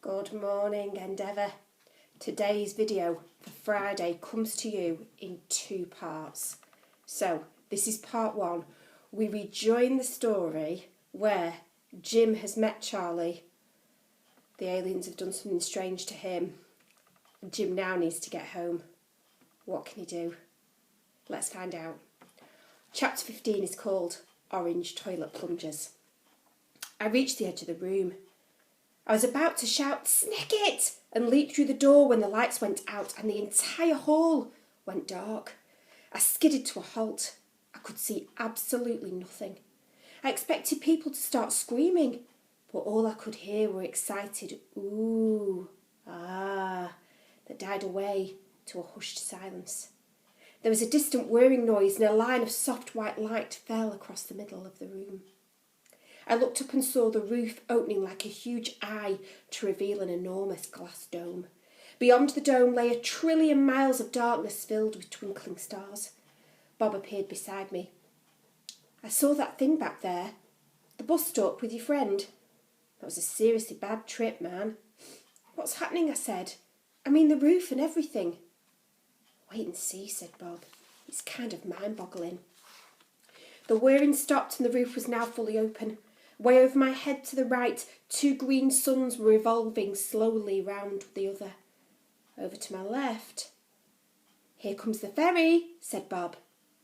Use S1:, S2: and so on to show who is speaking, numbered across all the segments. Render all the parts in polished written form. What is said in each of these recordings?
S1: Good morning, Endeavour. Today's video for Friday comes to you in two parts. So, this is part one. We rejoin the story where Jim has met Charlie. The aliens have done something strange to him. Jim now needs to get home. What can he do? Let's find out. Chapter 15 is called Orange Toilet Plungers. I reached the edge of the room. I was about to shout, "Snicket!" and leap through the door when the lights went out and the entire hall went dark. I skidded to a halt. I could see absolutely nothing. I expected people to start screaming, but all I could hear were excited "ooh, ah" that died away to a hushed silence. There was a distant whirring noise and a line of soft white light fell across the middle of the room. I looked up and saw the roof opening like a huge eye to reveal an enormous glass dome. Beyond the dome lay 1,000,000,000,000 miles of darkness filled with twinkling stars. Bob appeared beside me. "I saw that thing back there. The bus stop with your friend. That was a seriously bad trip, man." "What's happening?" I said. "I mean the roof and everything." "Wait and see," said Bob. "It's kind of mind-boggling." The whirring stopped and the roof was now fully open. Way over my head to the right, 2 green suns were revolving slowly round the other. Over to my left. "Here comes the ferry," said Bob.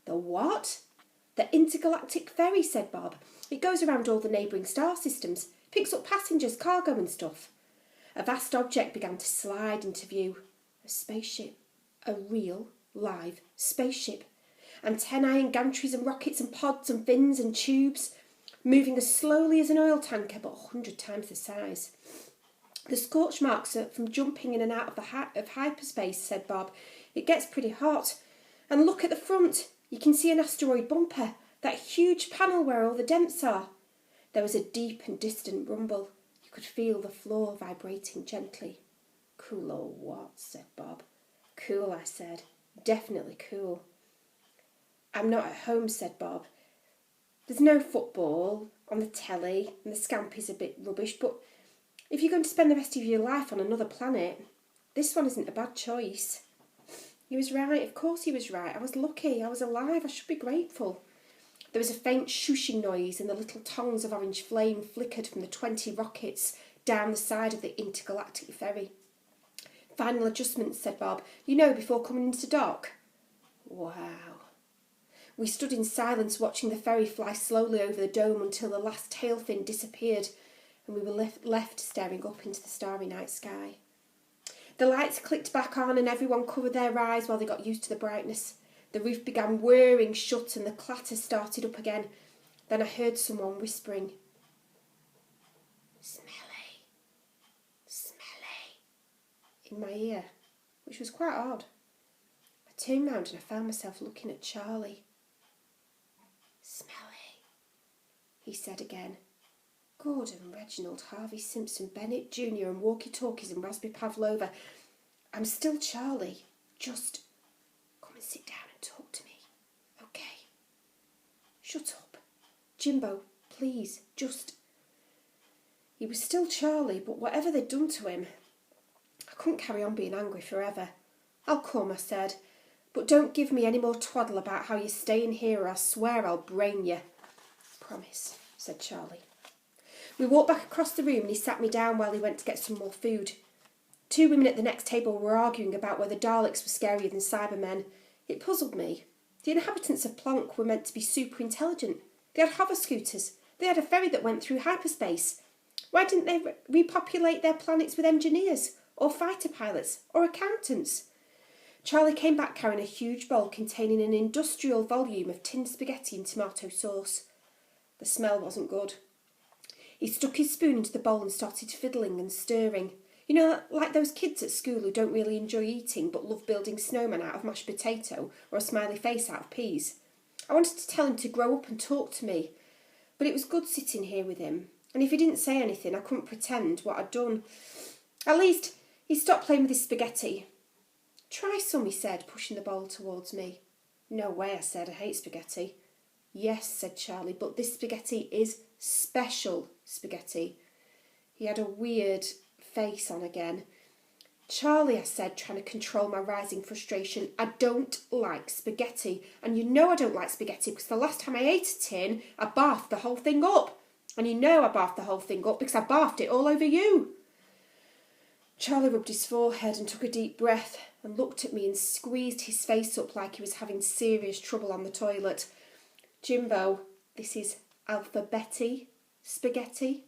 S1: "The what?" "The intergalactic ferry," said Bob. "It goes around all the neighbouring star systems, picks up passengers, cargo and stuff." A vast object began to slide into view. A spaceship. A real, live spaceship. Antennae and gantries and rockets and pods and fins and tubes, moving as slowly as an oil tanker but 100 times the size. "The scorch marks are from jumping in and out of hyperspace," said Bob. "It gets pretty hot. And look at the front. You can see an asteroid bumper, that huge panel where all the dents are." There was a deep and distant rumble. You could feel the floor vibrating gently. "Cool or what?" said Bob. "Cool," I said. "Definitely cool." "I'm not at home," said Bob. "There's no football on the telly and the scampi's a bit rubbish, but if you're going to spend the rest of your life on another planet, this one isn't a bad choice." He was right, of course he was right. I was lucky, I was alive, I should be grateful. There was a faint shooshing noise and the little tongues of orange flame flickered from the 20 rockets down the side of the intergalactic ferry. "Final adjustments," said Bob. "You know, before coming into dock." Wow. We stood in silence watching the ferry fly slowly over the dome until the last tail fin disappeared and we were left staring up into the starry night sky. The lights clicked back on and everyone covered their eyes while they got used to the brightness. The roof began whirring shut and the clatter started up again. Then I heard someone whispering, "Smelly, smelly," in my ear, which was quite odd. I turned round and I found myself looking at Charlie. "Smelly," he said again. Gordon, Reginald, Harvey, Simpson, Bennett Jr. and walkie-talkies and raspberry pavlova. "I'm still Charlie. Just come and sit down and talk to me. Okay? Shut up. Jimbo, please, just..." He was still Charlie, but whatever they'd done to him, I couldn't carry on being angry forever. "I'll come," I said. "But don't give me any more twaddle about how you're staying here or I swear I'll brain you." "Promise," said Charlie. We walked back across the room and he sat me down while he went to get some more food. 2 women at the next table were arguing about whether Daleks were scarier than Cybermen. It puzzled me. The inhabitants of Plonk were meant to be super intelligent. They had hover scooters. They had a ferry that went through hyperspace. Why didn't they repopulate their planets with engineers or fighter pilots or accountants? Charlie came back carrying a huge bowl containing an industrial volume of tinned spaghetti and tomato sauce. The smell wasn't good. He stuck his spoon into the bowl and started fiddling and stirring. You know, like those kids at school who don't really enjoy eating but love building snowmen out of mashed potato or a smiley face out of peas. I wanted to tell him to grow up and talk to me, but it was good sitting here with him, and if he didn't say anything I couldn't pretend what I'd done. At least he stopped playing with his spaghetti. "Try some," he said, pushing the bowl towards me. "No way," I said. "I hate spaghetti." "Yes," said Charlie, "but this spaghetti is special spaghetti." He had a weird, face on again. Charlie, I said, trying to control my rising frustration, I don't like spaghetti. And you know I don't like spaghetti because the last time I ate a tin, I barfed the whole thing up. And you know I barfed the whole thing up because I barfed it all over you. Charlie rubbed his forehead and took a deep breath and looked at me and squeezed his face up like he was having serious trouble on the toilet. Jimbo, this is alphabetti spaghetti.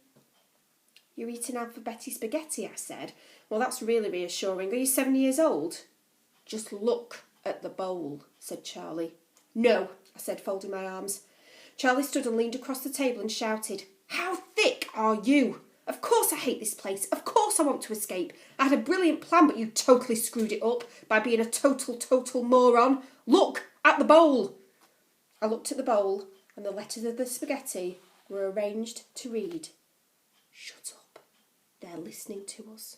S1: You're eating alphabetti spaghetti, I said. Well, that's really reassuring. Are you 7 years old? Just look at the bowl, said Charlie. No, I said, folding my arms. Charlie stood and leaned across the table and shouted, How thick are you? Of course I hate this place. Of course I want to escape. I had a brilliant plan, but you totally screwed it up by being a total moron. Look at the bowl. I looked at the bowl and the letters of the spaghetti were arranged to read, Shut up. They're listening to us.